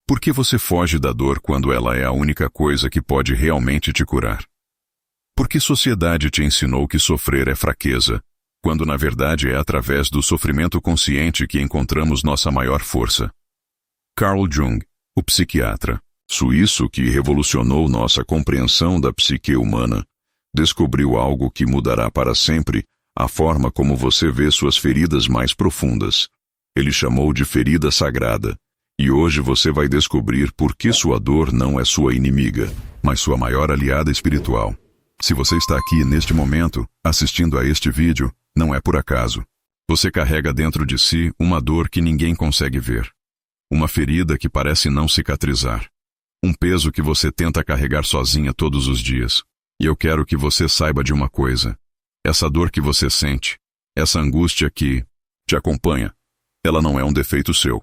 Por que você foge da dor quando ela é a única coisa que pode realmente te curar? Por que sociedade te ensinou que sofrer é fraqueza, quando na verdade é através do sofrimento consciente que encontramos nossa maior força? Carl Jung, o psiquiatra suíço que revolucionou nossa compreensão da psique humana, descobriu algo que mudará para sempre a forma como você vê suas feridas mais profundas. Ele chamou de ferida sagrada. E hoje você vai descobrir por que sua dor não é sua inimiga, mas sua maior aliada espiritual. Se você está aqui neste momento, assistindo a este vídeo, não é por acaso. Você carrega dentro de si uma dor que ninguém consegue ver. Uma ferida que parece não cicatrizar. Um peso que você tenta carregar sozinha todos os dias. E eu quero que você saiba de uma coisa. Essa dor que você sente, essa angústia que te acompanha, ela não é um defeito seu.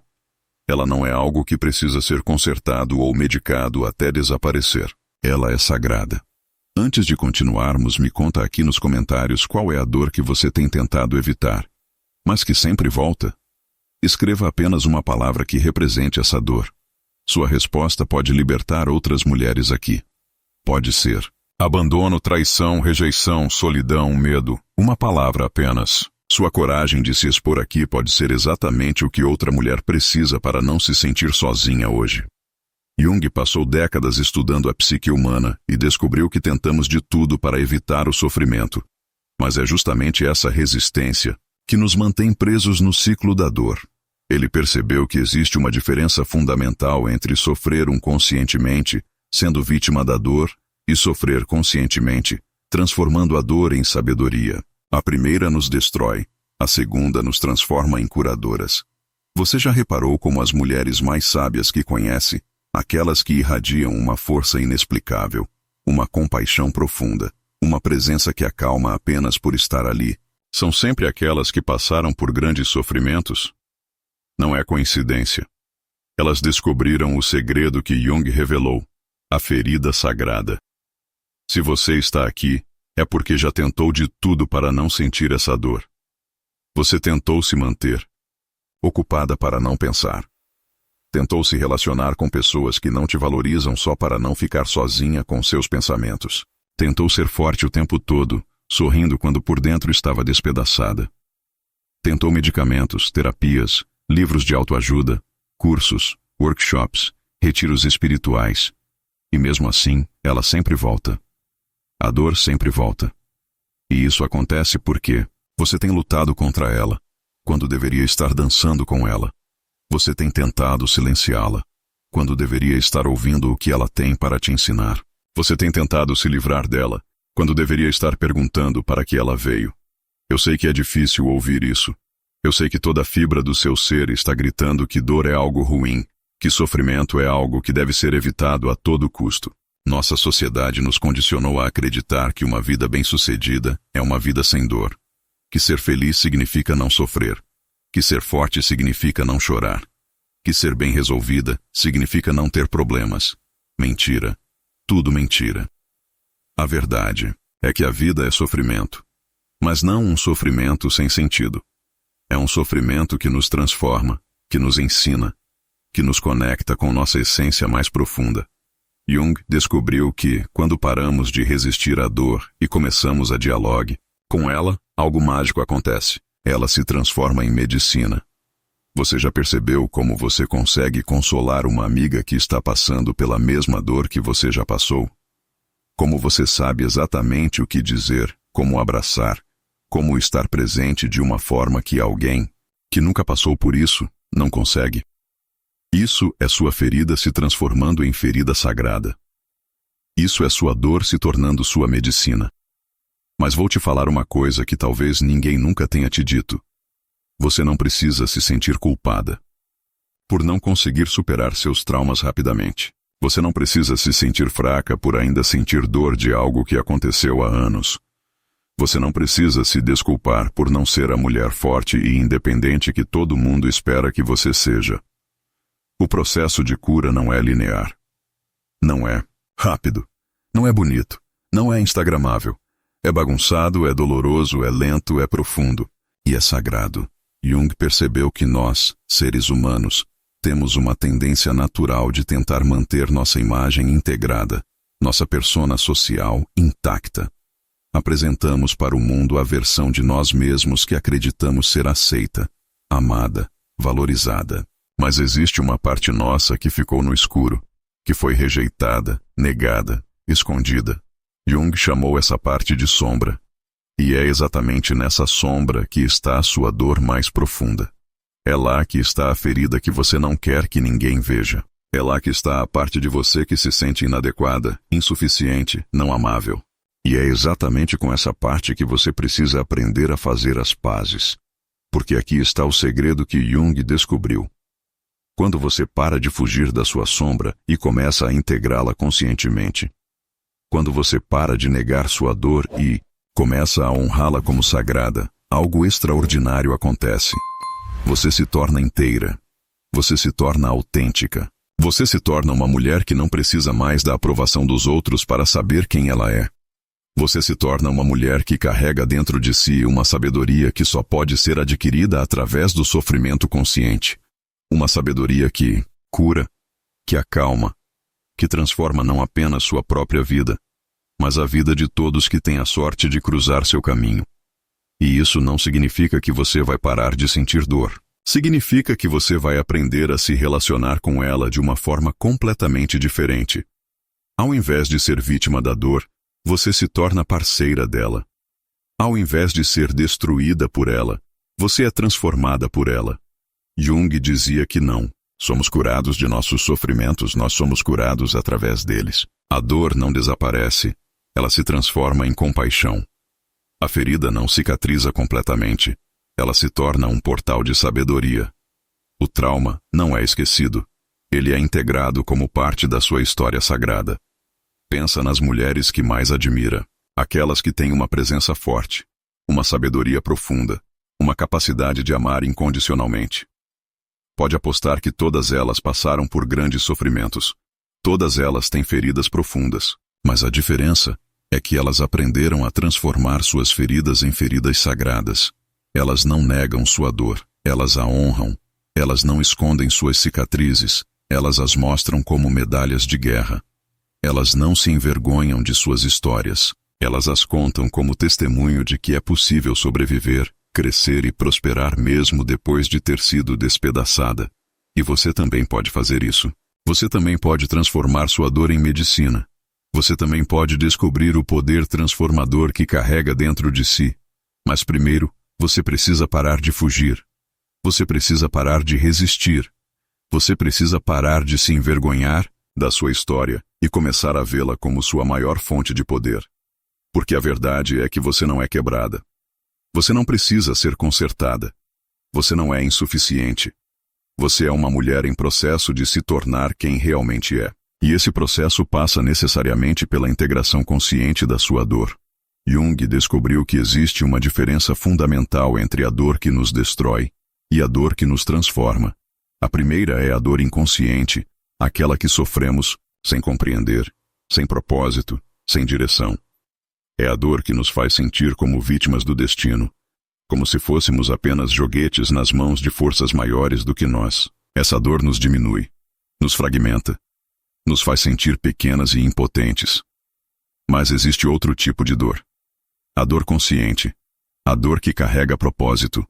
Ela não é algo que precisa ser consertado ou medicado até desaparecer. Ela é sagrada. Antes de continuarmos, me conta aqui nos comentários qual é a dor que você tem tentado evitar, mas que sempre volta. Escreva apenas uma palavra que represente essa dor. Sua resposta pode libertar outras mulheres aqui. Pode ser abandono, traição, rejeição, solidão, medo. Uma palavra apenas. Sua coragem de se expor aqui pode ser exatamente o que outra mulher precisa para não se sentir sozinha hoje. Jung passou décadas estudando a psique humana e descobriu que tentamos de tudo para evitar o sofrimento. Mas é justamente essa resistência que nos mantém presos no ciclo da dor. Ele percebeu que existe uma diferença fundamental entre sofrer inconscientemente, sendo vítima da dor, e sofrer conscientemente, transformando a dor em sabedoria. A primeira nos destrói, a segunda nos transforma em curadoras. Você já reparou como as mulheres mais sábias que conhece, aquelas que irradiam uma força inexplicável, uma compaixão profunda, uma presença que acalma apenas por estar ali, são sempre aquelas que passaram por grandes sofrimentos? Não é coincidência. Elas descobriram o segredo que Jung revelou, a ferida sagrada. Se você está aqui, é porque já tentou de tudo para não sentir essa dor. Você tentou se manter ocupada para não pensar. Tentou se relacionar com pessoas que não te valorizam só para não ficar sozinha com seus pensamentos. Tentou ser forte o tempo todo, sorrindo quando por dentro estava despedaçada. Tentou medicamentos, terapias, livros de autoajuda, cursos, workshops, retiros espirituais. E mesmo assim, ela sempre volta. A dor sempre volta. E isso acontece porque você tem lutado contra ela, quando deveria estar dançando com ela. Você tem tentado silenciá-la, quando deveria estar ouvindo o que ela tem para te ensinar. Você tem tentado se livrar dela, quando deveria estar perguntando para que ela veio. Eu sei que é difícil ouvir isso. Eu sei que toda fibra do seu ser está gritando que dor é algo ruim, que sofrimento é algo que deve ser evitado a todo custo. Nossa sociedade nos condicionou a acreditar que uma vida bem-sucedida é uma vida sem dor. Que ser feliz significa não sofrer. Que ser forte significa não chorar. Que ser bem resolvida significa não ter problemas. Mentira. Tudo mentira. A verdade é que a vida é sofrimento. Mas não um sofrimento sem sentido. É um sofrimento que nos transforma, que nos ensina, que nos conecta com nossa essência mais profunda. Jung descobriu que, quando paramos de resistir à dor e começamos a dialogue com ela, algo mágico acontece. Ela se transforma em medicina. Você já percebeu como você consegue consolar uma amiga que está passando pela mesma dor que você já passou? Como você sabe exatamente o que dizer, como abraçar, como estar presente de uma forma que alguém, que nunca passou por isso, não consegue? Isso é sua ferida se transformando em ferida sagrada. Isso é sua dor se tornando sua medicina. Mas vou te falar uma coisa que talvez ninguém nunca tenha te dito. Você não precisa se sentir culpada por não conseguir superar seus traumas rapidamente. Você não precisa se sentir fraca por ainda sentir dor de algo que aconteceu há anos. Você não precisa se desculpar por não ser a mulher forte e independente que todo mundo espera que você seja. O processo de cura não é linear. Não é rápido. Não é bonito. Não é instagramável. É bagunçado, é doloroso, é lento, é profundo. E é sagrado. Jung percebeu que nós, seres humanos, temos uma tendência natural de tentar manter nossa imagem integrada, nossa persona social intacta. Apresentamos para o mundo a versão de nós mesmos que acreditamos ser aceita, amada, valorizada. Mas existe uma parte nossa que ficou no escuro, que foi rejeitada, negada, escondida. Jung chamou essa parte de sombra. E é exatamente nessa sombra que está a sua dor mais profunda. É lá que está a ferida que você não quer que ninguém veja. É lá que está a parte de você que se sente inadequada, insuficiente, não amável. E é exatamente com essa parte que você precisa aprender a fazer as pazes. Porque aqui está o segredo que Jung descobriu. Quando você para de fugir da sua sombra e começa a integrá-la conscientemente. Quando você para de negar sua dor e começa a honrá-la como sagrada, algo extraordinário acontece. Você se torna inteira. Você se torna autêntica. Você se torna uma mulher que não precisa mais da aprovação dos outros para saber quem ela é. Você se torna uma mulher que carrega dentro de si uma sabedoria que só pode ser adquirida através do sofrimento consciente. Uma sabedoria que cura, que acalma, que transforma não apenas sua própria vida, mas a vida de todos que têm a sorte de cruzar seu caminho. E isso não significa que você vai parar de sentir dor. Significa que você vai aprender a se relacionar com ela de uma forma completamente diferente. Ao invés de ser vítima da dor, você se torna parceira dela. Ao invés de ser destruída por ela, você é transformada por ela. Jung dizia que não. Somos curados de nossos sofrimentos, nós somos curados através deles. A dor não desaparece, ela se transforma em compaixão. A ferida não cicatriza completamente, ela se torna um portal de sabedoria. O trauma não é esquecido, ele é integrado como parte da sua história sagrada. Pensa nas mulheres que mais admira, aquelas que têm uma presença forte, uma sabedoria profunda, uma capacidade de amar incondicionalmente. Pode apostar que todas elas passaram por grandes sofrimentos. Todas elas têm feridas profundas, mas a diferença é que elas aprenderam a transformar suas feridas em feridas sagradas. Elas não negam sua dor, elas a honram. Elas não escondem suas cicatrizes, elas as mostram como medalhas de guerra. Elas não se envergonham de suas histórias, elas as contam como testemunho de que é possível sobreviver, crescer e prosperar mesmo depois de ter sido despedaçada. E você também pode fazer isso. Você também pode transformar sua dor em medicina. Você também pode descobrir o poder transformador que carrega dentro de si. Mas primeiro, você precisa parar de fugir. Você precisa parar de resistir. Você precisa parar de se envergonhar da sua história e começar a vê-la como sua maior fonte de poder. Porque a verdade é que você não é quebrada. Você não precisa ser consertada. Você não é insuficiente. Você é uma mulher em processo de se tornar quem realmente é. E esse processo passa necessariamente pela integração consciente da sua dor. Jung descobriu que existe uma diferença fundamental entre a dor que nos destrói e a dor que nos transforma. A primeira é a dor inconsciente, aquela que sofremos sem compreender, sem propósito, sem direção. É a dor que nos faz sentir como vítimas do destino, como se fôssemos apenas joguetes nas mãos de forças maiores do que nós. Essa dor nos diminui, nos fragmenta, nos faz sentir pequenas e impotentes. Mas existe outro tipo de dor. A dor consciente, a dor que carrega propósito,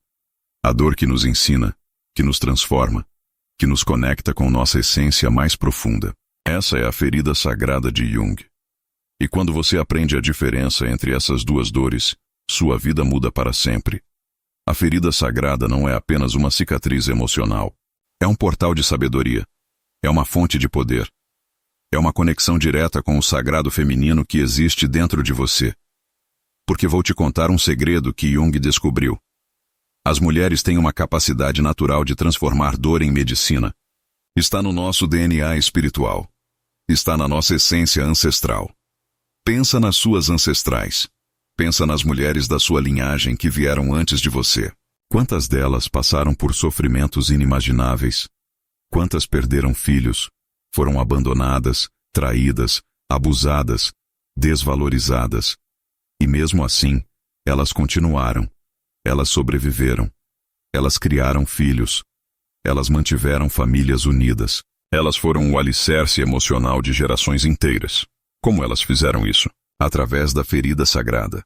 a dor que nos ensina, que nos transforma, que nos conecta com nossa essência mais profunda. Essa é a ferida sagrada de Jung. E quando você aprende a diferença entre essas duas dores, sua vida muda para sempre. A ferida sagrada não é apenas uma cicatriz emocional. É um portal de sabedoria. É uma fonte de poder. É uma conexão direta com o sagrado feminino que existe dentro de você. Porque vou te contar um segredo que Jung descobriu. As mulheres têm uma capacidade natural de transformar dor em medicina. Está no nosso DNA espiritual. Está na nossa essência ancestral. Pensa nas suas ancestrais. Pensa nas mulheres da sua linhagem que vieram antes de você. Quantas delas passaram por sofrimentos inimagináveis? Quantas perderam filhos? Foram abandonadas, traídas, abusadas, desvalorizadas. E mesmo assim, elas continuaram. Elas sobreviveram. Elas criaram filhos. Elas mantiveram famílias unidas. Elas foram o alicerce emocional de gerações inteiras. Como elas fizeram isso? Através da ferida sagrada.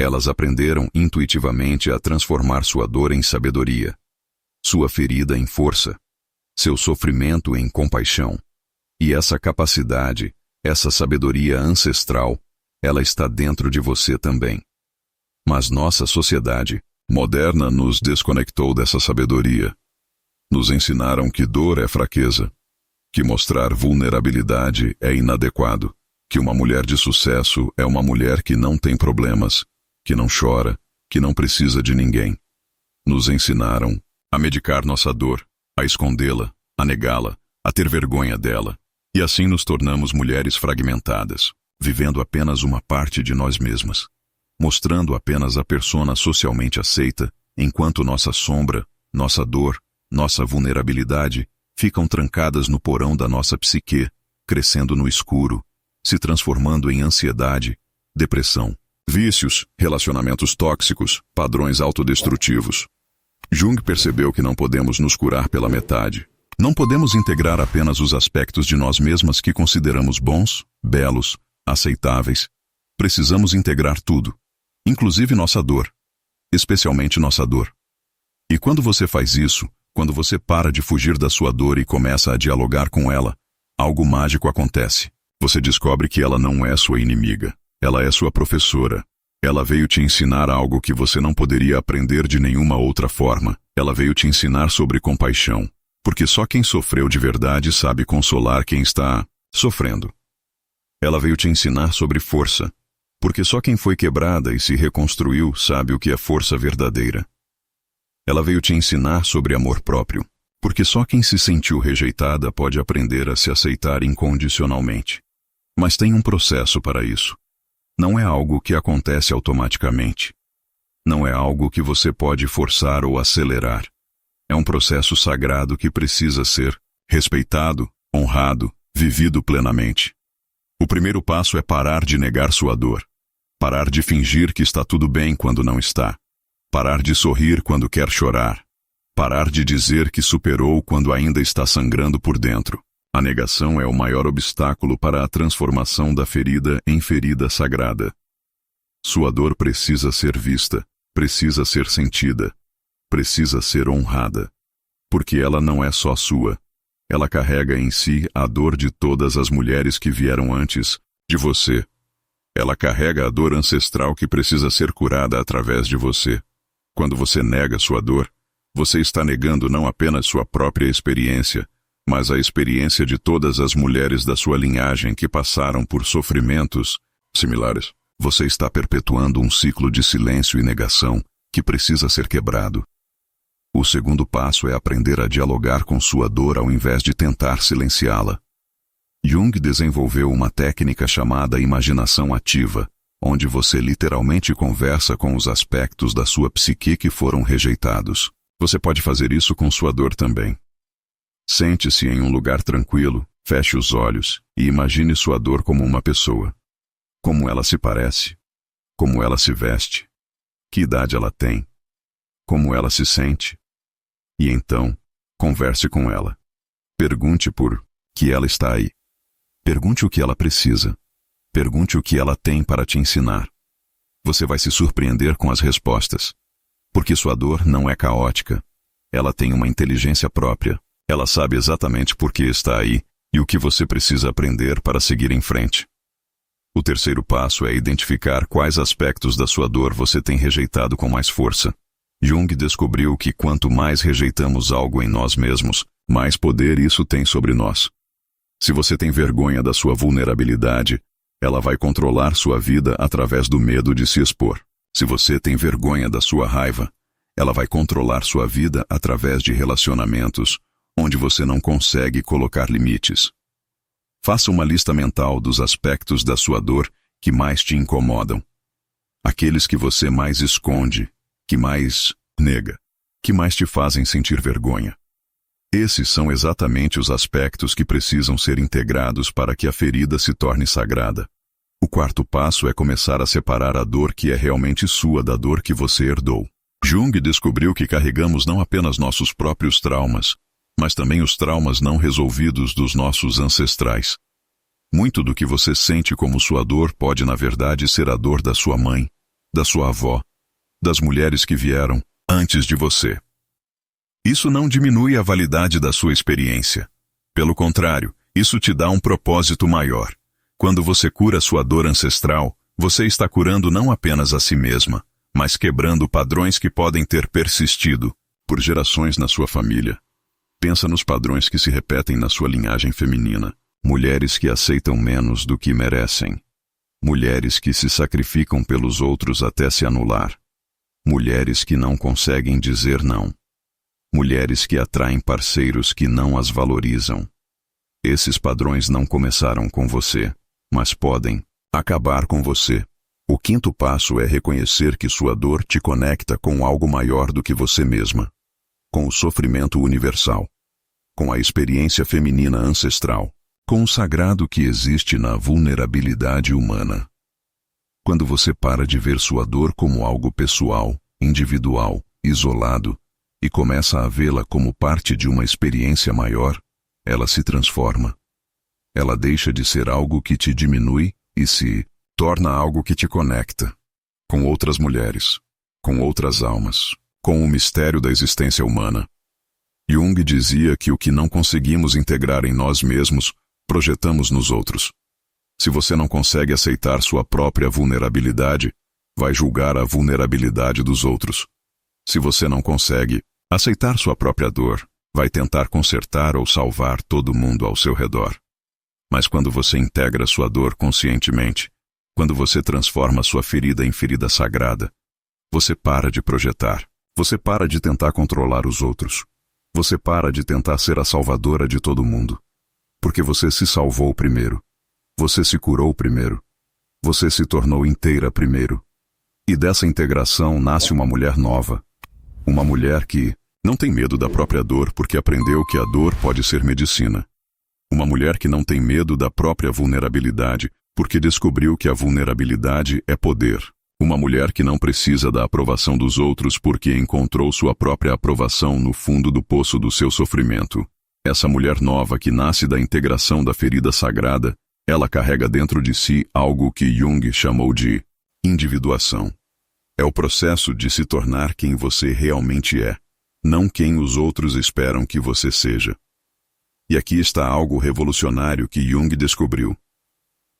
Elas aprenderam intuitivamente a transformar sua dor em sabedoria, sua ferida em força, seu sofrimento em compaixão. E essa capacidade, essa sabedoria ancestral, ela está dentro de você também. Mas nossa sociedade moderna nos desconectou dessa sabedoria. Nos ensinaram que dor é fraqueza, que mostrar vulnerabilidade é inadequado, que uma mulher de sucesso é uma mulher que não tem problemas, que não chora, que não precisa de ninguém. Nos ensinaram a medicar nossa dor, a escondê-la, a negá-la, a ter vergonha dela. E assim nos tornamos mulheres fragmentadas, vivendo apenas uma parte de nós mesmas, mostrando apenas a persona socialmente aceita, enquanto nossa sombra, nossa dor, nossa vulnerabilidade ficam trancadas no porão da nossa psique, crescendo no escuro, se transformando em ansiedade, depressão, vícios, relacionamentos tóxicos, padrões autodestrutivos. Jung percebeu que não podemos nos curar pela metade. Não podemos integrar apenas os aspectos de nós mesmas que consideramos bons, belos, aceitáveis. Precisamos integrar tudo, inclusive nossa dor, especialmente nossa dor. E quando você faz isso, quando você para de fugir da sua dor e começa a dialogar com ela, algo mágico acontece. Você descobre que ela não é sua inimiga, ela é sua professora. Ela veio te ensinar algo que você não poderia aprender de nenhuma outra forma. Ela veio te ensinar sobre compaixão, porque só quem sofreu de verdade sabe consolar quem está sofrendo. Ela veio te ensinar sobre força, porque só quem foi quebrada e se reconstruiu sabe o que é força verdadeira. Ela veio te ensinar sobre amor próprio, porque só quem se sentiu rejeitada pode aprender a se aceitar incondicionalmente. Mas tem um processo para isso. Não é algo que acontece automaticamente. Não é algo que você pode forçar ou acelerar. É um processo sagrado que precisa ser respeitado, honrado, vivido plenamente. O primeiro passo é parar de negar sua dor. Parar de fingir que está tudo bem quando não está. Parar de sorrir quando quer chorar. Parar de dizer que superou quando ainda está sangrando por dentro. A negação é o maior obstáculo para a transformação da ferida em ferida sagrada. Sua dor precisa ser vista, precisa ser sentida, precisa ser honrada. Porque ela não é só sua. Ela carrega em si a dor de todas as mulheres que vieram antes de você. Ela carrega a dor ancestral que precisa ser curada através de você. Quando você nega sua dor, você está negando não apenas sua própria experiência, mas a experiência de todas as mulheres da sua linhagem que passaram por sofrimentos similares. Você está perpetuando um ciclo de silêncio e negação que precisa ser quebrado. O segundo passo é aprender a dialogar com sua dor ao invés de tentar silenciá-la. Jung desenvolveu uma técnica chamada imaginação ativa, onde você literalmente conversa com os aspectos da sua psique que foram rejeitados. Você pode fazer isso com sua dor também. Sente-se em um lugar tranquilo, feche os olhos e imagine sua dor como uma pessoa. Como ela se parece? Como ela se veste? Que idade ela tem? Como ela se sente? E então, converse com ela. Pergunte por que ela está aí. Pergunte o que ela precisa. Pergunte o que ela tem para te ensinar. Você vai se surpreender com as respostas. Porque sua dor não é caótica. Ela tem uma inteligência própria. Ela sabe exatamente por que está aí e o que você precisa aprender para seguir em frente. O terceiro passo é identificar quais aspectos da sua dor você tem rejeitado com mais força. Jung descobriu que quanto mais rejeitamos algo em nós mesmos, mais poder isso tem sobre nós. Se você tem vergonha da sua vulnerabilidade, ela vai controlar sua vida através do medo de se expor. Se você tem vergonha da sua raiva, ela vai controlar sua vida através de relacionamentos onde você não consegue colocar limites. Faça uma lista mental dos aspectos da sua dor que mais te incomodam. Aqueles que você mais esconde, que mais nega, que mais te fazem sentir vergonha. Esses são exatamente os aspectos que precisam ser integrados para que a ferida se torne sagrada. O quarto passo é começar a separar a dor que é realmente sua da dor que você herdou. Jung descobriu que carregamos não apenas nossos próprios traumas, mas também os traumas não resolvidos dos nossos ancestrais. Muito do que você sente como sua dor pode, na verdade, ser a dor da sua mãe, da sua avó, das mulheres que vieram antes de você. Isso não diminui a validade da sua experiência. Pelo contrário, isso te dá um propósito maior. Quando você cura sua dor ancestral, você está curando não apenas a si mesma, mas quebrando padrões que podem ter persistido por gerações na sua família. Pensa nos padrões que se repetem na sua linhagem feminina. Mulheres que aceitam menos do que merecem. Mulheres que se sacrificam pelos outros até se anular. Mulheres que não conseguem dizer não. Mulheres que atraem parceiros que não as valorizam. Esses padrões não começaram com você, mas podem acabar com você. O quinto passo é reconhecer que sua dor te conecta com algo maior do que você mesma. Com o sofrimento universal. Com a experiência feminina ancestral. Com o sagrado que existe na vulnerabilidade humana. Quando você para de ver sua dor como algo pessoal, individual, isolado, e começa a vê-la como parte de uma experiência maior, ela se transforma. Ela deixa de ser algo que te diminui e se torna algo que te conecta com outras mulheres, com outras almas, com o mistério da existência humana. Jung dizia que o que não conseguimos integrar em nós mesmos, projetamos nos outros. Se você não consegue aceitar sua própria vulnerabilidade, vai julgar a vulnerabilidade dos outros. Se você não consegue aceitar sua própria dor, vai tentar consertar ou salvar todo mundo ao seu redor. Mas quando você integra sua dor conscientemente, quando você transforma sua ferida em ferida sagrada, você para de projetar, você para de tentar controlar os outros, você para de tentar ser a salvadora de todo mundo. Porque você se salvou primeiro. Você se curou primeiro. Você se tornou inteira primeiro. E dessa integração nasce uma mulher nova. Uma mulher que não tem medo da própria dor porque aprendeu que a dor pode ser medicina. Uma mulher que não tem medo da própria vulnerabilidade porque descobriu que a vulnerabilidade é poder. Uma mulher que não precisa da aprovação dos outros porque encontrou sua própria aprovação no fundo do poço do seu sofrimento. Essa mulher nova que nasce da integração da ferida sagrada, ela carrega dentro de si algo que Jung chamou de individuação. É o processo de se tornar quem você realmente é, não quem os outros esperam que você seja. E aqui está algo revolucionário que Jung descobriu.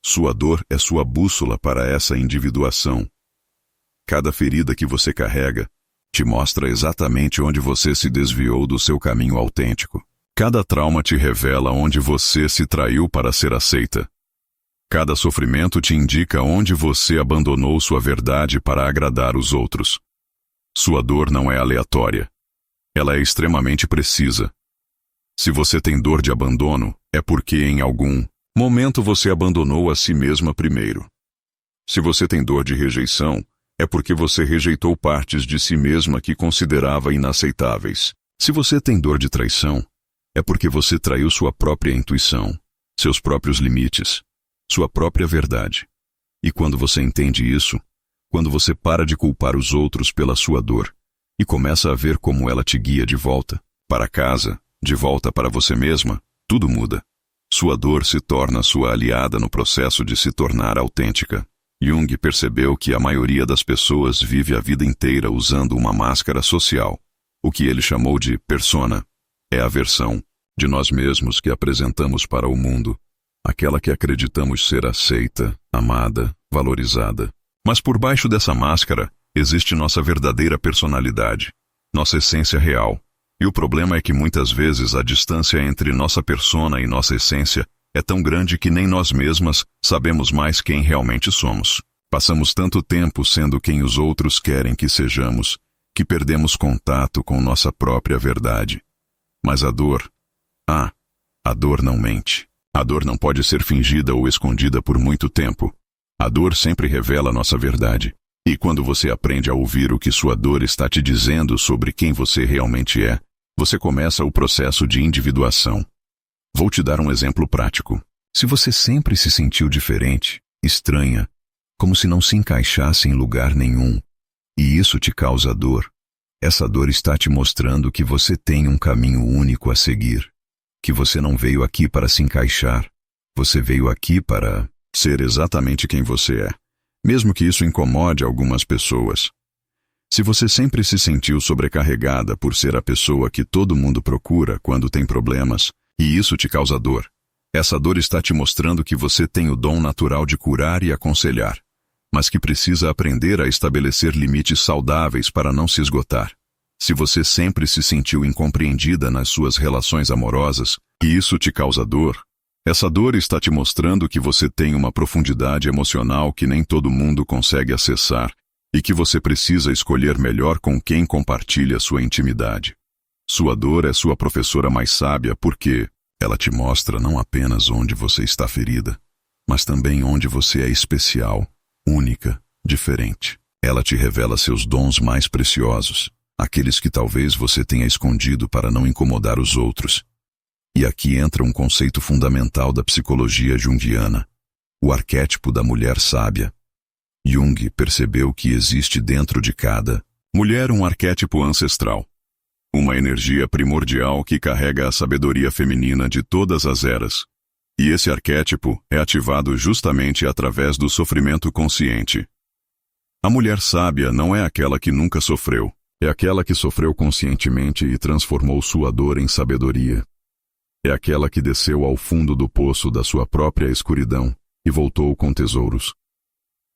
Sua dor é sua bússola para essa individuação. Cada ferida que você carrega te mostra exatamente onde você se desviou do seu caminho autêntico. Cada trauma te revela onde você se traiu para ser aceita. Cada sofrimento te indica onde você abandonou sua verdade para agradar os outros. Sua dor não é aleatória. Ela é extremamente precisa. Se você tem dor de abandono, é porque em algum momento você abandonou a si mesma primeiro. Se você tem dor de rejeição, é porque você rejeitou partes de si mesma que considerava inaceitáveis. Se você tem dor de traição, é porque você traiu sua própria intuição, seus próprios limites, sua própria verdade. E quando você entende isso, quando você para de culpar os outros pela sua dor e começa a ver como ela te guia de volta para casa, de volta para você mesma, tudo muda. Sua dor se torna sua aliada no processo de se tornar autêntica. Jung percebeu que a maioria das pessoas vive a vida inteira usando uma máscara social. O que ele chamou de persona é a versão de nós mesmos que apresentamos para o mundo, aquela que acreditamos ser aceita, amada, valorizada. Mas por baixo dessa máscara existe nossa verdadeira personalidade, nossa essência real. E o problema é que muitas vezes a distância entre nossa persona e nossa essência é tão grande que nem nós mesmas sabemos mais quem realmente somos. Passamos tanto tempo sendo quem os outros querem que sejamos, que perdemos contato com nossa própria verdade. Mas a dor não mente. A dor não pode ser fingida ou escondida por muito tempo. A dor sempre revela nossa verdade. E quando você aprende a ouvir o que sua dor está te dizendo sobre quem você realmente é, você começa o processo de individuação. Vou te dar um exemplo prático. Se você sempre se sentiu diferente, estranha, como se não se encaixasse em lugar nenhum, e isso te causa dor, Essa dor está te mostrando que você tem um caminho único a seguir. Que você não veio aqui para se encaixar. Você veio aqui para ser exatamente quem você é. Mesmo que isso incomode algumas pessoas. Se você sempre se sentiu sobrecarregada por ser a pessoa que todo mundo procura quando tem problemas, e isso te causa dor, essa dor está te mostrando que você tem o dom natural de curar e aconselhar, mas que precisa aprender a estabelecer limites saudáveis para não se esgotar. Se você sempre se sentiu incompreendida nas suas relações amorosas, e isso te causa dor, essa dor está te mostrando que você tem uma profundidade emocional que nem todo mundo consegue acessar, e que você precisa escolher melhor com quem compartilha sua intimidade. Sua dor é sua professora mais sábia porque ela te mostra não apenas onde você está ferida, mas também onde você é especial, única, diferente. Ela te revela seus dons mais preciosos, aqueles que talvez você tenha escondido para não incomodar os outros. E aqui entra um conceito fundamental da psicologia junguiana, o arquétipo da mulher sábia. Jung percebeu que existe dentro de cada mulher um arquétipo ancestral, uma energia primordial que carrega a sabedoria feminina de todas as eras. E esse arquétipo é ativado justamente através do sofrimento consciente. A mulher sábia não é aquela que nunca sofreu, é aquela que sofreu conscientemente e transformou sua dor em sabedoria. É aquela que desceu ao fundo do poço da sua própria escuridão e voltou com tesouros.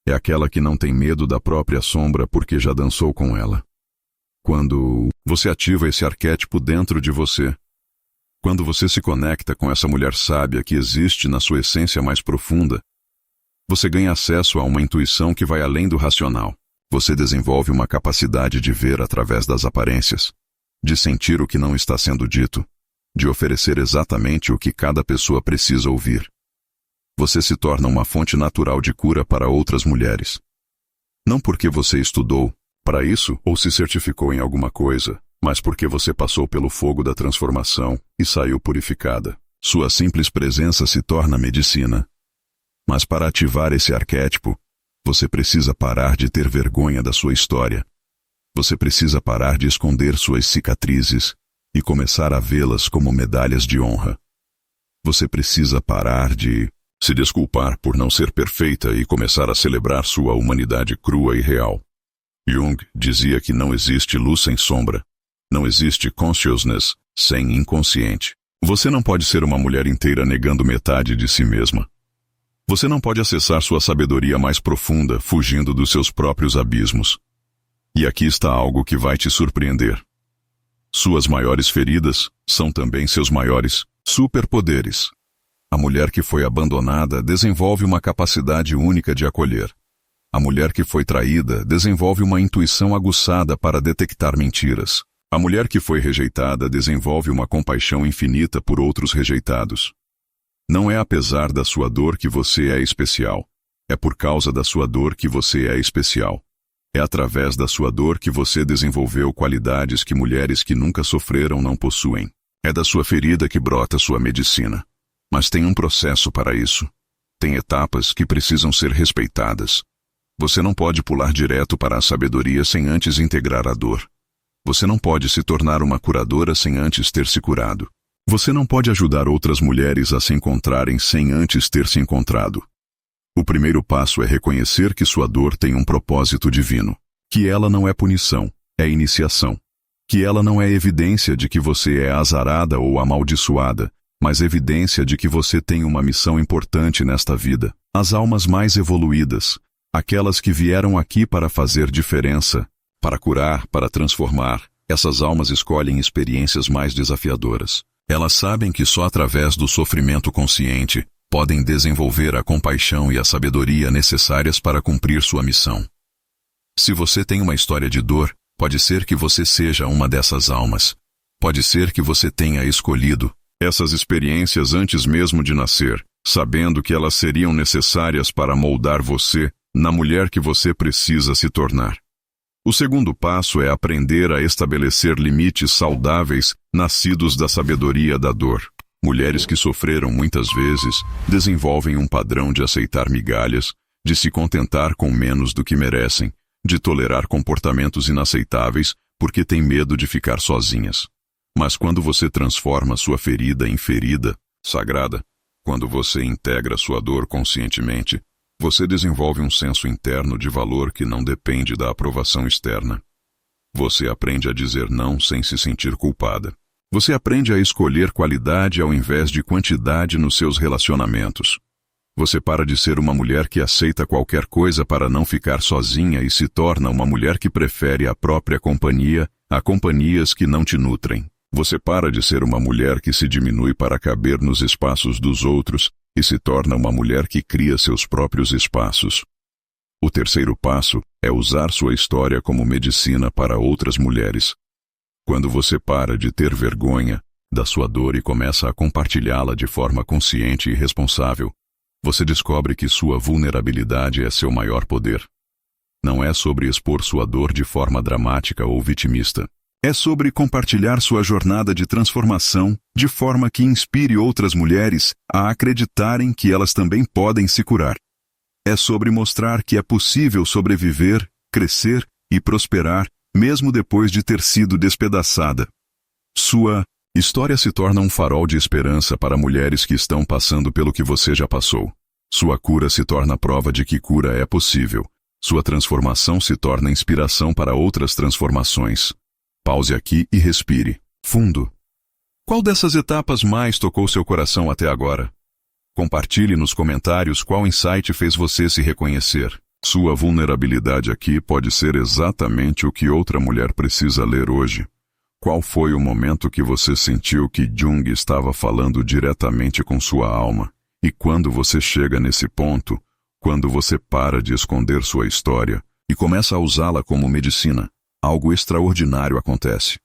É aquela que não tem medo da própria sombra porque já dançou com ela. Quando você ativa esse arquétipo dentro de você, quando você se conecta com essa mulher sábia que existe na sua essência mais profunda, você ganha acesso a uma intuição que vai além do racional. Você desenvolve uma capacidade de ver através das aparências, de sentir o que não está sendo dito, de oferecer exatamente o que cada pessoa precisa ouvir. Você se torna uma fonte natural de cura para outras mulheres. Não porque você estudou para isso ou se certificou em alguma coisa, mas porque você passou pelo fogo da transformação e saiu purificada. Sua simples presença se torna medicina. Mas para ativar esse arquétipo, você precisa parar de ter vergonha da sua história. Você precisa parar de esconder suas cicatrizes e começar a vê-las como medalhas de honra. Você precisa parar de se desculpar por não ser perfeita e começar a celebrar sua humanidade crua e real. Jung dizia que não existe luz sem sombra. Não existe consciousness sem inconsciente. Você não pode ser uma mulher inteira negando metade de si mesma. Você não pode acessar sua sabedoria mais profunda fugindo dos seus próprios abismos. E aqui está algo que vai te surpreender. Suas maiores feridas são também seus maiores superpoderes. A mulher que foi abandonada desenvolve uma capacidade única de acolher. A mulher que foi traída desenvolve uma intuição aguçada para detectar mentiras. A mulher que foi rejeitada desenvolve uma compaixão infinita por outros rejeitados. Não é apesar da sua dor que você é especial. É por causa da sua dor que você é especial. É através da sua dor que você desenvolveu qualidades que mulheres que nunca sofreram não possuem. É da sua ferida que brota sua medicina. Mas tem um processo para isso. Tem etapas que precisam ser respeitadas. Você não pode pular direto para a sabedoria sem antes integrar a dor. Você não pode se tornar uma curadora sem antes ter se curado. Você não pode ajudar outras mulheres a se encontrarem sem antes ter se encontrado. O primeiro passo é reconhecer que sua dor tem um propósito divino. Que ela não é punição, é iniciação. Que ela não é evidência de que você é azarada ou amaldiçoada, mas evidência de que você tem uma missão importante nesta vida. As almas mais evoluídas, aquelas que vieram aqui para fazer diferença, para curar, para transformar, essas almas escolhem experiências mais desafiadoras. Elas sabem que só através do sofrimento consciente podem desenvolver a compaixão e a sabedoria necessárias para cumprir sua missão. Se você tem uma história de dor, pode ser que você seja uma dessas almas. Pode ser que você tenha escolhido essas experiências antes mesmo de nascer, sabendo que elas seriam necessárias para moldar você na mulher que você precisa se tornar. O segundo passo é aprender a estabelecer limites saudáveis nascidos da sabedoria da dor. Mulheres que sofreram muitas vezes desenvolvem um padrão de aceitar migalhas, de se contentar com menos do que merecem, de tolerar comportamentos inaceitáveis, porque têm medo de ficar sozinhas. Mas quando você transforma sua ferida em ferida sagrada, quando você integra sua dor conscientemente, você desenvolve um senso interno de valor que não depende da aprovação externa. Você aprende a dizer não sem se sentir culpada. Você aprende a escolher qualidade ao invés de quantidade nos seus relacionamentos. Você para de ser uma mulher que aceita qualquer coisa para não ficar sozinha e se torna uma mulher que prefere a própria companhia a companhias que não te nutrem. Você para de ser uma mulher que se diminui para caber nos espaços dos outros e se torna uma mulher que cria seus próprios espaços. O terceiro passo é usar sua história como medicina para outras mulheres. Quando você para de ter vergonha da sua dor e começa a compartilhá-la de forma consciente e responsável, você descobre que sua vulnerabilidade é seu maior poder. Não é sobre expor sua dor de forma dramática ou vitimista. É sobre compartilhar sua jornada de transformação de forma que inspire outras mulheres a acreditarem que elas também podem se curar. É sobre mostrar que é possível sobreviver, crescer e prosperar, mesmo depois de ter sido despedaçada. Sua história se torna um farol de esperança para mulheres que estão passando pelo que você já passou. Sua cura se torna prova de que cura é possível. Sua transformação se torna inspiração para outras transformações. Pause aqui e respire fundo. Qual dessas etapas mais tocou seu coração até agora? Compartilhe nos comentários qual insight fez você se reconhecer. Sua vulnerabilidade aqui pode ser exatamente o que outra mulher precisa ler hoje. Qual foi o momento que você sentiu que Jung estava falando diretamente com sua alma? E quando você chega nesse ponto, quando você para de esconder sua história e começa a usá-la como medicina, algo extraordinário acontece.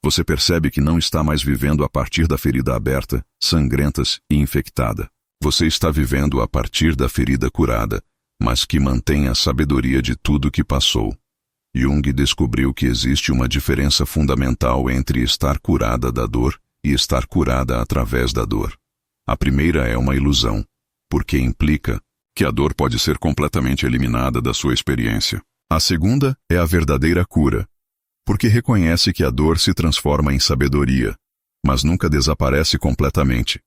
Você percebe que não está mais vivendo a partir da ferida aberta, sangrentas e infectada. Você está vivendo a partir da ferida curada, mas que mantém a sabedoria de tudo que passou. Jung descobriu que existe uma diferença fundamental entre estar curada da dor e estar curada através da dor. A primeira é uma ilusão, porque implica que a dor pode ser completamente eliminada da sua experiência. A segunda é a verdadeira cura, porque reconhece que a dor se transforma em sabedoria, mas nunca desaparece completamente.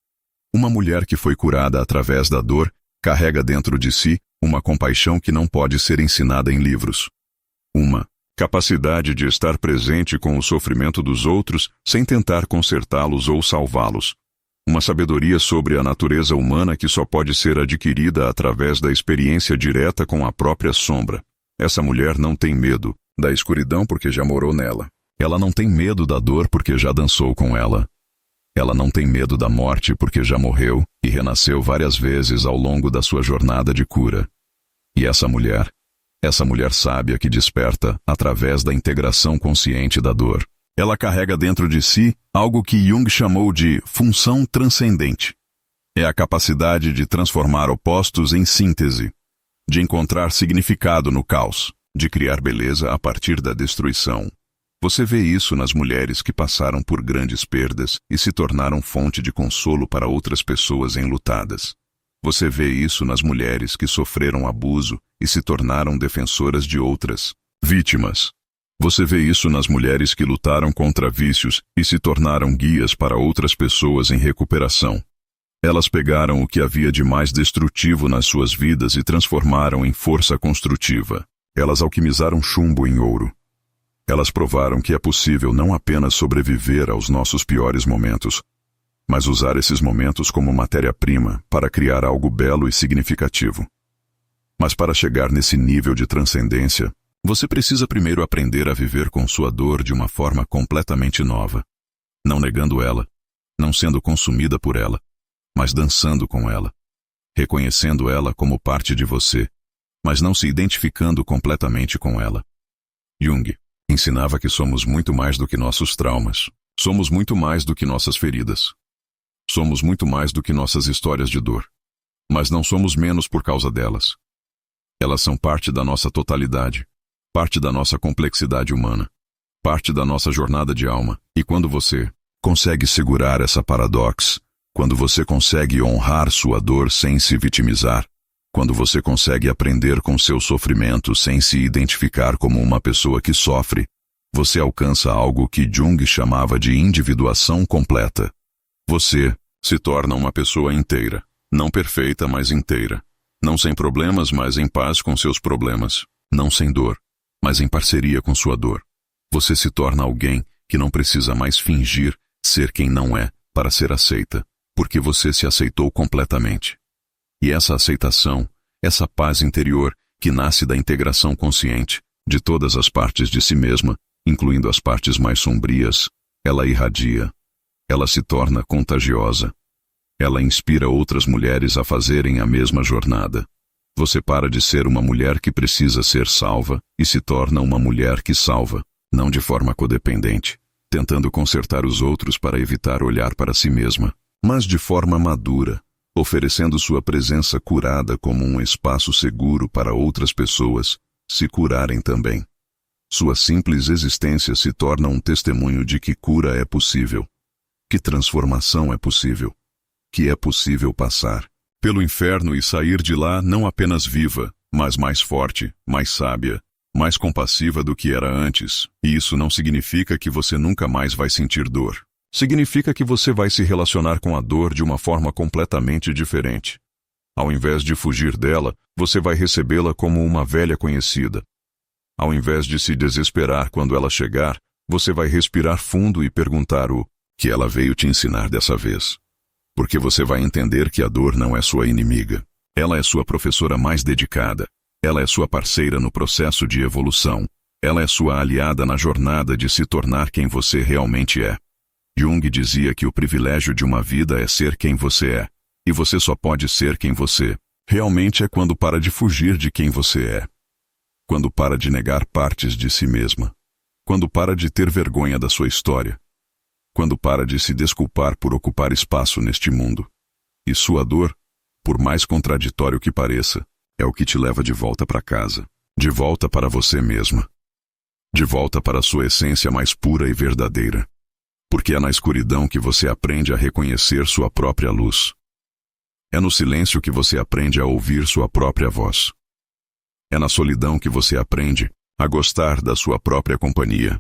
Uma mulher que foi curada através da dor carrega dentro de si uma compaixão que não pode ser ensinada em livros. Uma capacidade de estar presente com o sofrimento dos outros sem tentar consertá-los ou salvá-los. Uma sabedoria sobre a natureza humana que só pode ser adquirida através da experiência direta com a própria sombra. Essa mulher não tem medo da escuridão porque já morou nela. Ela não tem medo da dor porque já dançou com ela. Ela não tem medo da morte porque já morreu e renasceu várias vezes ao longo da sua jornada de cura. E essa mulher sábia que desperta através da integração consciente da dor. Ela carrega dentro de si algo que Jung chamou de função transcendente. É a capacidade de transformar opostos em síntese, de encontrar significado no caos, de criar beleza a partir da destruição. Você vê isso nas mulheres que passaram por grandes perdas e se tornaram fonte de consolo para outras pessoas enlutadas. Você vê isso nas mulheres que sofreram abuso e se tornaram defensoras de outras vítimas. Você vê isso nas mulheres que lutaram contra vícios e se tornaram guias para outras pessoas em recuperação. Elas pegaram o que havia de mais destrutivo nas suas vidas e transformaram em força construtiva. Elas alquimizaram chumbo em ouro. Elas provaram que é possível não apenas sobreviver aos nossos piores momentos, mas usar esses momentos como matéria-prima para criar algo belo e significativo. Mas para chegar nesse nível de transcendência, você precisa primeiro aprender a viver com sua dor de uma forma completamente nova, não negando ela, não sendo consumida por ela, mas dançando com ela, reconhecendo ela como parte de você, mas não se identificando completamente com ela. Jung ensinava que somos muito mais do que nossos traumas, somos muito mais do que nossas feridas, somos muito mais do que nossas histórias de dor, mas não somos menos por causa delas. Elas são parte da nossa totalidade, parte da nossa complexidade humana, parte da nossa jornada de alma, e quando você consegue segurar essa paradoxa, quando você consegue honrar sua dor sem se vitimizar, quando você consegue aprender com seu sofrimento sem se identificar como uma pessoa que sofre, Você alcança algo que Jung chamava de individuação completa. Você se torna uma pessoa inteira, não perfeita, mas inteira. Não sem problemas, mas em paz com seus problemas. Não sem dor, mas em parceria com sua dor. Você se torna alguém que não precisa mais fingir ser quem não é para ser aceita, porque você se aceitou completamente. E essa aceitação, essa paz interior que nasce da integração consciente de todas as partes de si mesma, incluindo as partes mais sombrias, ela irradia. Ela se torna contagiosa. Ela inspira outras mulheres a fazerem a mesma jornada. Você para de ser uma mulher que precisa ser salva e se torna uma mulher que salva, não de forma codependente, tentando consertar os outros para evitar olhar para si mesma, mas de forma madura, oferecendo sua presença curada como um espaço seguro para outras pessoas se curarem também. Sua simples existência se torna um testemunho de que cura é possível, que transformação é possível, que é possível passar pelo inferno e sair de lá não apenas viva, mas mais forte, mais sábia, mais compassiva do que era antes. E isso não significa que você nunca mais vai sentir dor. Significa que você vai se relacionar com a dor de uma forma completamente diferente. Ao invés de fugir dela, você vai recebê-la como uma velha conhecida. Ao invés de se desesperar quando ela chegar, você vai respirar fundo e perguntar o que ela veio te ensinar dessa vez. Porque você vai entender que a dor não é sua inimiga. Ela é sua professora mais dedicada. Ela é sua parceira no processo de evolução. Ela é sua aliada na jornada de se tornar quem você realmente é. Jung dizia que o privilégio de uma vida é ser quem você é. E você só pode ser quem você realmente é quando para de fugir de quem você é. Quando para de negar partes de si mesma. Quando para de ter vergonha da sua história. Quando para de se desculpar por ocupar espaço neste mundo. E sua dor, por mais contraditório que pareça, é o que te leva de volta para casa, de volta para você mesma, de volta para a sua essência mais pura e verdadeira. Porque é na escuridão que você aprende a reconhecer sua própria luz. É no silêncio que você aprende a ouvir sua própria voz. É na solidão que você aprende a gostar da sua própria companhia.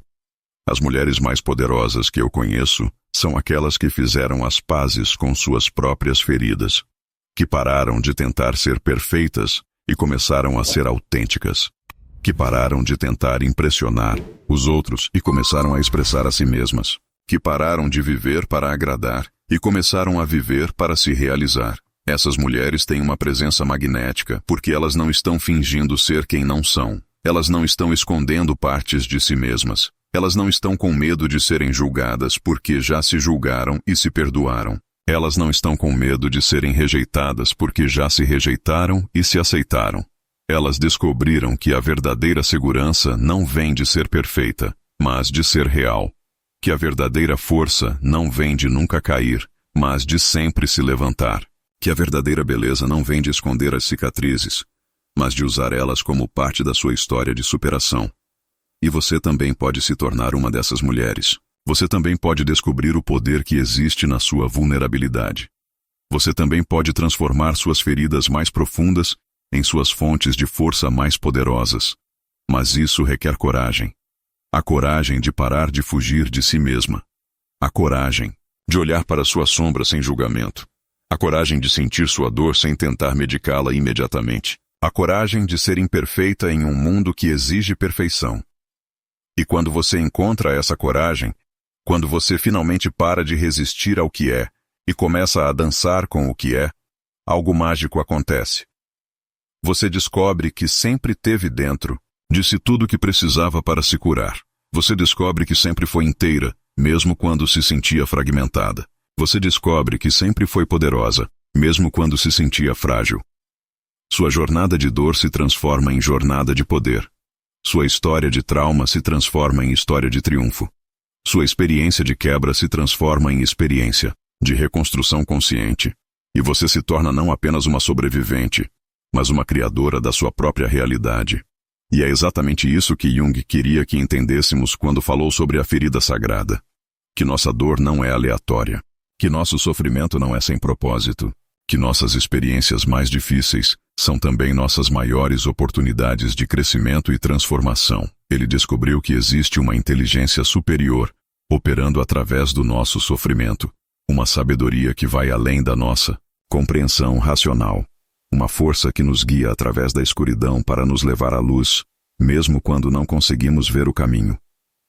As mulheres mais poderosas que eu conheço são aquelas que fizeram as pazes com suas próprias feridas, que pararam de tentar ser perfeitas e começaram a ser autênticas, que pararam de tentar impressionar os outros e começaram a expressar a si mesmas, que pararam de viver para agradar e começaram a viver para se realizar. Essas mulheres têm uma presença magnética porque elas não estão fingindo ser quem não são. Elas não estão escondendo partes de si mesmas. Elas não estão com medo de serem julgadas porque já se julgaram e se perdoaram. Elas não estão com medo de serem rejeitadas porque já se rejeitaram e se aceitaram. Elas descobriram que a verdadeira segurança não vem de ser perfeita, mas de ser real. Que a verdadeira força não vem de nunca cair, mas de sempre se levantar. Que a verdadeira beleza não vem de esconder as cicatrizes, mas de usar elas como parte da sua história de superação. E você também pode se tornar uma dessas mulheres. Você também pode descobrir o poder que existe na sua vulnerabilidade. Você também pode transformar suas feridas mais profundas em suas fontes de força mais poderosas. Mas isso requer coragem. A coragem de parar de fugir de si mesma. A coragem de olhar para sua sombra sem julgamento. A coragem de sentir sua dor sem tentar medicá-la imediatamente. A coragem de ser imperfeita em um mundo que exige perfeição. E quando você encontra essa coragem, quando você finalmente para de resistir ao que é e começa a dançar com o que é, algo mágico acontece. Você descobre que sempre teve dentro de si tudo o que precisava para se curar. Você descobre que sempre foi inteira, mesmo quando se sentia fragmentada. Você descobre que sempre foi poderosa, mesmo quando se sentia frágil. Sua jornada de dor se transforma em jornada de poder. Sua história de trauma se transforma em história de triunfo. Sua experiência de quebra se transforma em experiência de reconstrução consciente. E você se torna não apenas uma sobrevivente, mas uma criadora da sua própria realidade. E é exatamente isso que Jung queria que entendêssemos quando falou sobre a ferida sagrada. Que nossa dor não é aleatória. Que nosso sofrimento não é sem propósito. que nossas experiências mais difíceis são também nossas maiores oportunidades de crescimento e transformação. Ele descobriu que existe uma inteligência superior operando através do nosso sofrimento, uma sabedoria que vai além da nossa compreensão racional, uma força que nos guia através da escuridão para nos levar à luz, mesmo quando não conseguimos ver o caminho.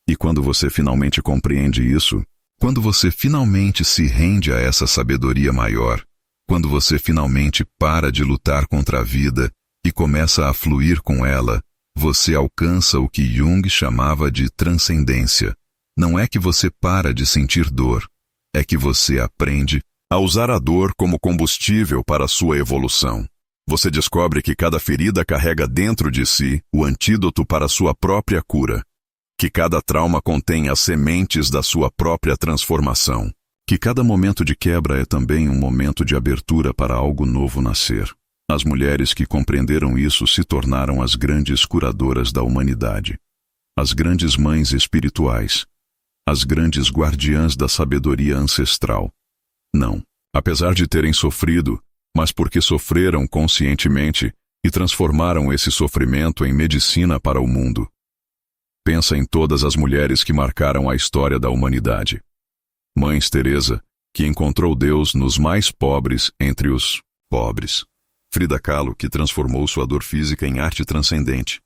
E quando você finalmente compreende isso, quando você finalmente se rende a essa sabedoria maior, quando você finalmente para de lutar contra a vida e começa a fluir com ela, você alcança o que Jung chamava de transcendência. Não é que você para de sentir dor, é que você aprende a usar a dor como combustível para a sua evolução. Você descobre que cada ferida carrega dentro de si o antídoto para a sua própria cura, que cada trauma contém as sementes da sua própria transformação, que cada momento de quebra é também um momento de abertura para algo novo nascer. As mulheres que compreenderam isso se tornaram as grandes curadoras da humanidade, as grandes mães espirituais, as grandes guardiãs da sabedoria ancestral. Não, apesar de terem sofrido, mas porque sofreram conscientemente e transformaram esse sofrimento em medicina para o mundo. Pensa em todas as mulheres que marcaram a história da humanidade. Mãe Teresa, que encontrou Deus nos mais pobres entre os pobres. Frida Kahlo, que transformou sua dor física em arte transcendente.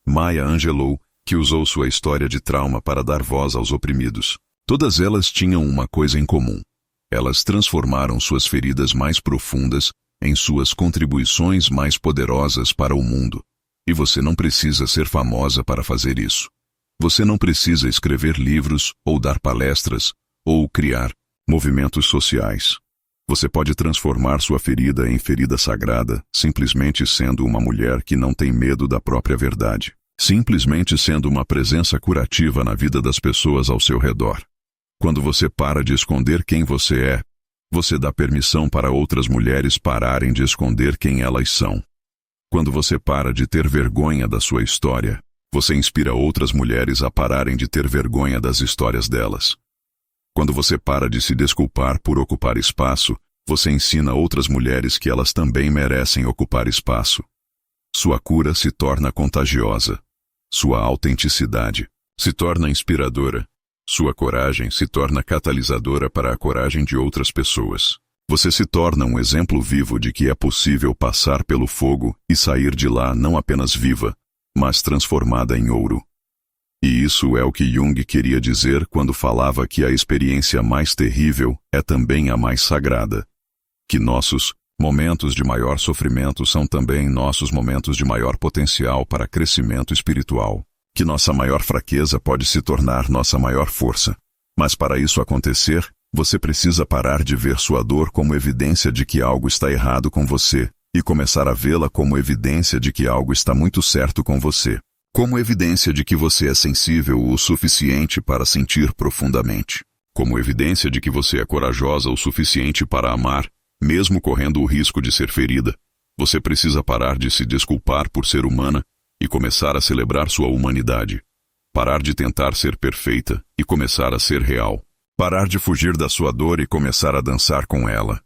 Maya Angelou, que usou sua história de trauma para dar voz aos oprimidos. Todas elas tinham uma coisa em comum. Elas transformaram suas feridas mais profundas em suas contribuições mais poderosas para o mundo. E você não precisa ser famosa para fazer isso. Você não precisa escrever livros ou dar palestras ou criar movimentos sociais. Você pode transformar sua ferida em ferida sagrada simplesmente sendo uma mulher que não tem medo da própria verdade. Simplesmente sendo uma presença curativa na vida das pessoas ao seu redor. Quando você para de esconder quem você é, você dá permissão para outras mulheres pararem de esconder quem elas são. Quando você para de ter vergonha da sua história, você inspira outras mulheres a pararem de ter vergonha das histórias delas. Quando você para de se desculpar por ocupar espaço, você ensina outras mulheres que elas também merecem ocupar espaço. Sua cura se torna contagiosa. Sua autenticidade se torna inspiradora. Sua coragem se torna catalisadora para a coragem de outras pessoas. Você se torna um exemplo vivo de que é possível passar pelo fogo e sair de lá não apenas viva, mas transformada em ouro. E isso é o que Jung queria dizer quando falava que a experiência mais terrível é também a mais sagrada. Que nossos momentos de maior sofrimento são também nossos momentos de maior potencial para crescimento espiritual. Que nossa maior fraqueza pode se tornar nossa maior força. Mas para isso acontecer, você precisa parar de ver sua dor como evidência de que algo está errado com você e começar a vê-la como evidência de que algo está muito certo com você. Como evidência de que você é sensível o suficiente para sentir profundamente. Como evidência de que você é corajosa o suficiente para amar, mesmo correndo o risco de ser ferida. Você precisa parar de se desculpar por ser humana e começar a celebrar sua humanidade. Parar de tentar ser perfeita e começar a ser real. Parar de fugir da sua dor e começar a dançar com ela.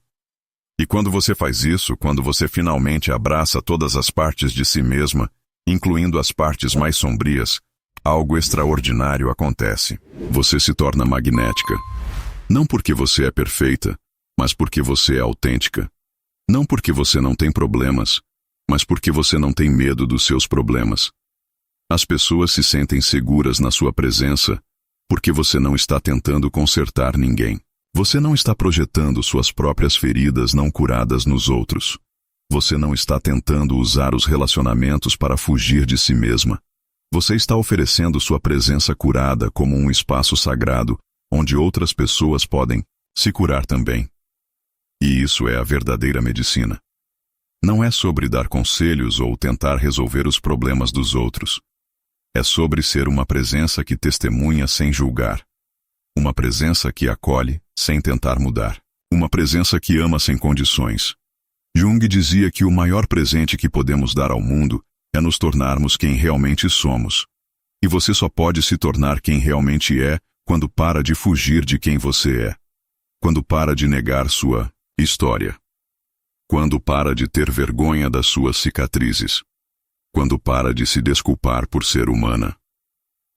E quando você faz isso, quando você finalmente abraça todas as partes de si mesma, incluindo as partes mais sombrias, algo extraordinário acontece. Você se torna magnética. Não porque você é perfeita, mas porque você é autêntica. Não porque você não tem problemas, mas porque você não tem medo dos seus problemas. As pessoas se sentem seguras na sua presença porque você não está tentando consertar ninguém. Você não está projetando suas próprias feridas não curadas nos outros. Você não está tentando usar os relacionamentos para fugir de si mesma. Você está oferecendo sua presença curada como um espaço sagrado onde outras pessoas podem se curar também. E isso é a verdadeira medicina. Não é sobre dar conselhos ou tentar resolver os problemas dos outros. É sobre ser uma presença que testemunha sem julgar. Uma presença que acolhe sem tentar mudar. Uma presença que ama sem condições. Jung dizia que o maior presente que podemos dar ao mundo é nos tornarmos quem realmente somos. E você só pode se tornar quem realmente é quando para de fugir de quem você é. Quando para de negar sua história. Quando para de ter vergonha das suas cicatrizes. Quando para de se desculpar por ser humana.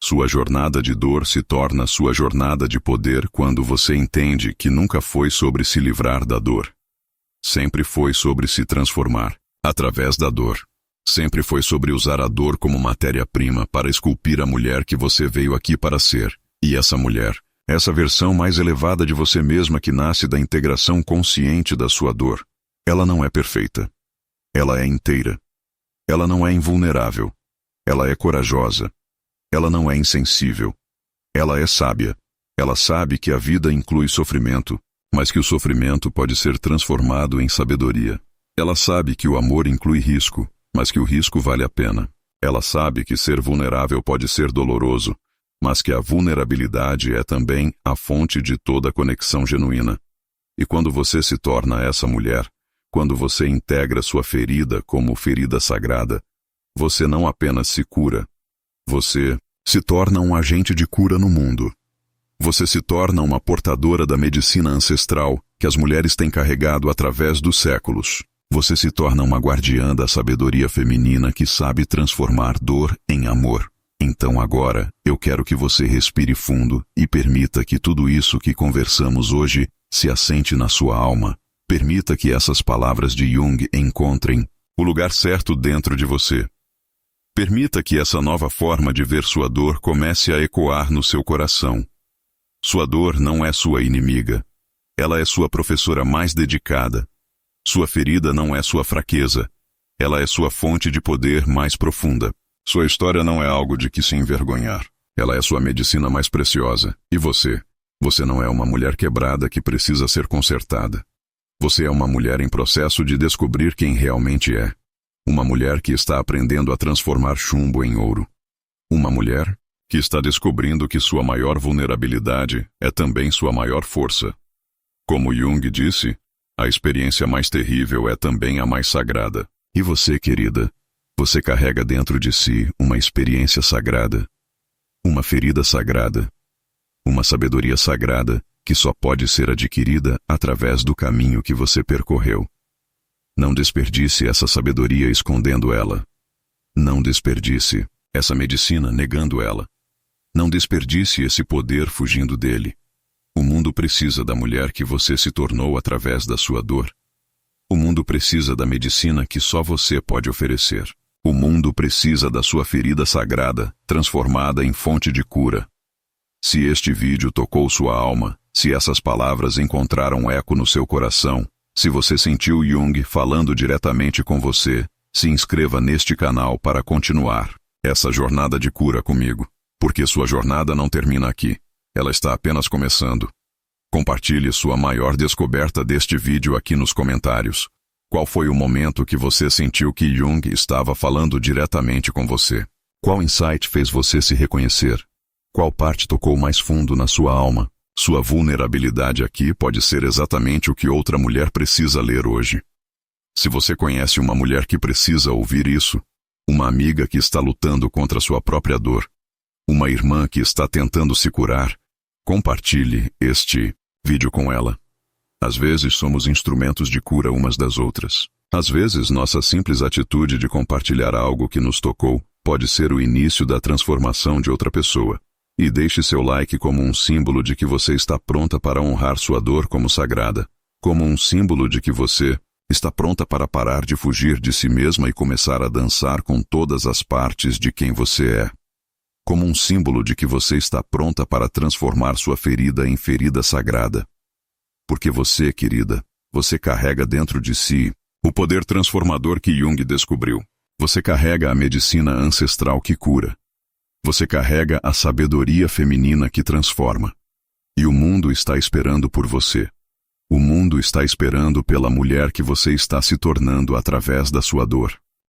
Sua jornada de dor se torna sua jornada de poder quando você entende que nunca foi sobre se livrar da dor. Sempre foi sobre se transformar, através da dor. Sempre foi sobre usar a dor como matéria-prima para esculpir a mulher que você veio aqui para ser. E essa mulher, essa versão mais elevada de você mesma que nasce da integração consciente da sua dor. Ela não é perfeita. Ela é inteira. Ela não é invulnerável. Ela é corajosa. Ela não é insensível. Ela é sábia. Ela sabe que a vida inclui sofrimento, mas que o sofrimento pode ser transformado em sabedoria. Ela sabe que o amor inclui risco, mas que o risco vale a pena. Ela sabe que ser vulnerável pode ser doloroso, mas que a vulnerabilidade é também a fonte de toda conexão genuína. E quando você se torna essa mulher, quando você integra sua ferida como ferida sagrada, você não apenas se cura, você se torna um agente de cura no mundo. Você se torna uma portadora da medicina ancestral que as mulheres têm carregado através dos séculos. Você se torna uma guardiã da sabedoria feminina que sabe transformar dor em amor. Então agora, eu quero que você respire fundo e permita que tudo isso que conversamos hoje se assente na sua alma. Permita que essas palavras de Jung encontrem o lugar certo dentro de você. Permita que essa nova forma de ver sua dor comece a ecoar no seu coração. Sua dor não é sua inimiga. Ela é sua professora mais dedicada. Sua ferida não é sua fraqueza. Ela é sua fonte de poder mais profunda. Sua história não é algo de que se envergonhar. Ela é sua medicina mais preciosa. E você? Você não é uma mulher quebrada que precisa ser consertada. Você é uma mulher em processo de descobrir quem realmente é. Uma mulher que está aprendendo a transformar chumbo em ouro. Uma mulher que está descobrindo que sua maior vulnerabilidade é também sua maior força. Como Jung disse, a experiência mais terrível é também a mais sagrada. E você, querida, você carrega dentro de si uma experiência sagrada, uma ferida sagrada, uma sabedoria sagrada que só pode ser adquirida através do caminho que você percorreu. Não desperdice essa sabedoria escondendo ela. Não desperdice essa medicina negando ela. Não desperdice esse poder fugindo dele. O mundo precisa da mulher que você se tornou através da sua dor. O mundo precisa da medicina que só você pode oferecer. O mundo precisa da sua ferida sagrada, transformada em fonte de cura. Se este vídeo tocou sua alma, se essas palavras encontraram eco no seu coração, se você sentiu Jung falando diretamente com você, se inscreva neste canal para continuar essa jornada de cura comigo. Porque sua jornada não termina aqui. Ela está apenas começando. Compartilhe sua maior descoberta deste vídeo aqui nos comentários. Qual foi o momento que você sentiu que Jung estava falando diretamente com você? Qual insight fez você se reconhecer? Qual parte tocou mais fundo na sua alma? Sua vulnerabilidade aqui pode ser exatamente o que outra mulher precisa ler hoje. Se você conhece uma mulher que precisa ouvir isso, uma amiga que está lutando contra sua própria dor, uma irmã que está tentando se curar, compartilhe este vídeo com ela. Às vezes somos instrumentos de cura umas das outras. Às vezes nossa simples atitude de compartilhar algo que nos tocou pode ser o início da transformação de outra pessoa. E deixe seu like como um símbolo de que você está pronta para honrar sua dor como sagrada. Como um símbolo de que você está pronta para parar de fugir de si mesma e começar a dançar com todas as partes de quem você é. Como um símbolo de que você está pronta para transformar sua ferida em ferida sagrada. Porque você, querida, você carrega dentro de si o poder transformador que Jung descobriu. Você carrega a medicina ancestral que cura. Você carrega a sabedoria feminina que transforma. E o mundo está esperando por você. O mundo está esperando pela mulher que você está se tornando através da sua dor.